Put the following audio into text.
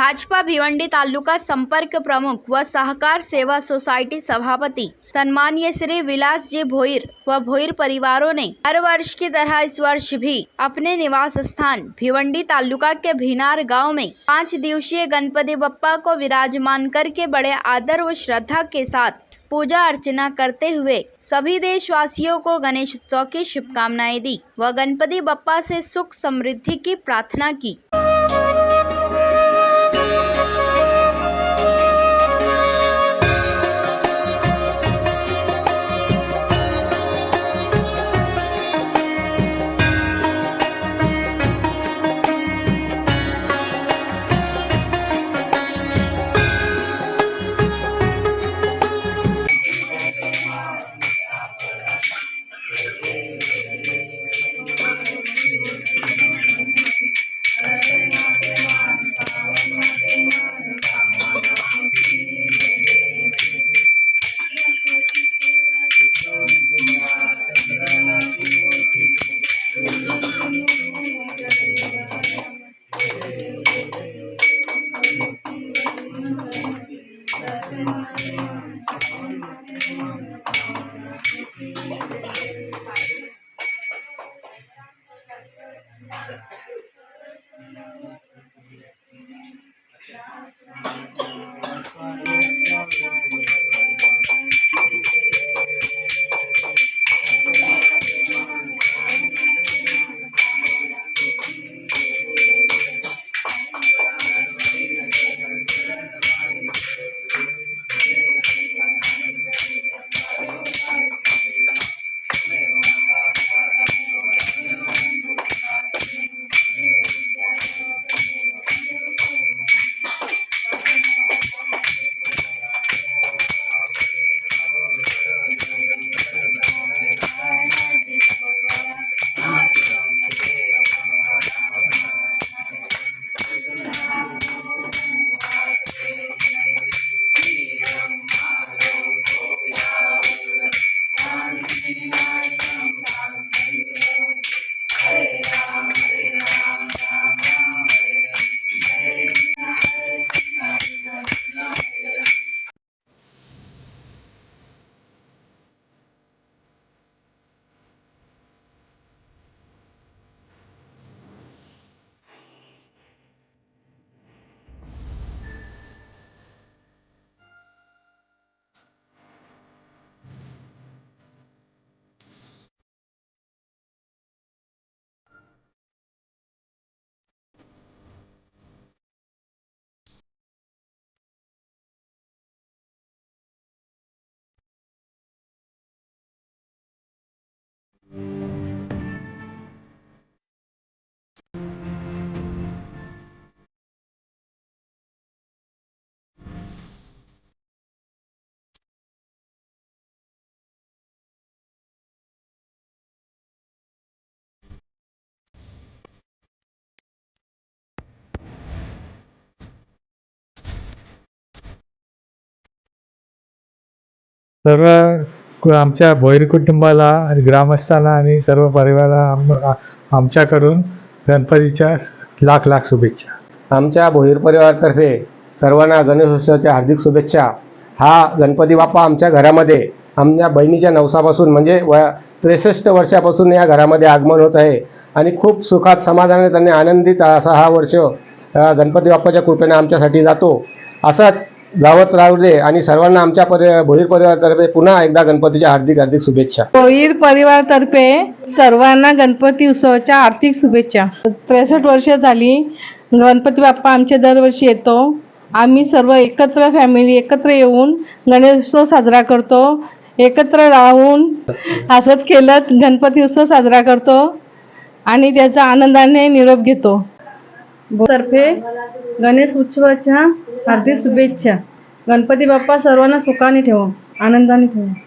भाजपा भिवंडी तालुका संपर्क प्रमुख व सहकार सेवा सोसाइटी सभापति सम्मानीय श्री विलास जी भोईर व भोईर परिवारों ने हर वर्ष की तरह इस वर्ष भी अपने निवास स्थान भिवंडी तालुका के भिनार गांव में 5 दिवसीय गणपति बप्पा को विराजमान करके बड़े आदर व श्रद्धा के साथ पूजा अर्चना करते हुए सभी देशवासियों को गणेश उत्सव की शुभकामनाएं दी व गणपति बप्पा से सुख समृद्धि की प्रार्थना की। सर्व आमच्या भोईर कुटुंबाला आणि ग्रामस्थांना आणि सर्व परिवाराला आमच्याकडून गणपतीच्या लाख लाख शुभेच्छा। आमच्या भोईर परिवारातर्फे सर्वांना गणेशोत्सवाच्या हार्दिक शुभेच्छा। हा गणपती बाप्पा आमच्या घरामध्ये आमच्या बहिणीच्या नवसापासून म्हणजे 63 वर्षापासून या घरामध्ये आगमन होत आहे आणि खूप सुखात समाधानाने त्यांनी आनंदित असा हा वर्ष गणपती बाप्पाच्या कृपेने आमच्यासाठी जातो। असाच गावात राहू दे आणि सर्वांना आमच्या भोईर परिवारातर्फे पुन्हा एकदा गणपतीच्या हार्दिक हार्दिक शुभेच्छा। भोईर परिवारातर्फे सर्वांना गणपती उत्सवाच्या हार्दिक शुभेच्छा। 63 वर्ष झाली गणपती बाप्पा आमच्या दरवर्षी येतो। आम्ही सर्व एकत्र फॅमिली एकत्र येऊन गणेशोत्सव साजरा करतो, एकत्र राहून हसत खेळत गणपती उत्सव साजरा करतो आणि त्याचा आनंदाने निरोप घेतो। तर्फे गणेश उत्सवाच्या हार्दिक शुभेच्छा। गणपती बाप्पा सर्वांना सुखाने ठेवो, आनंदाने ठेवो।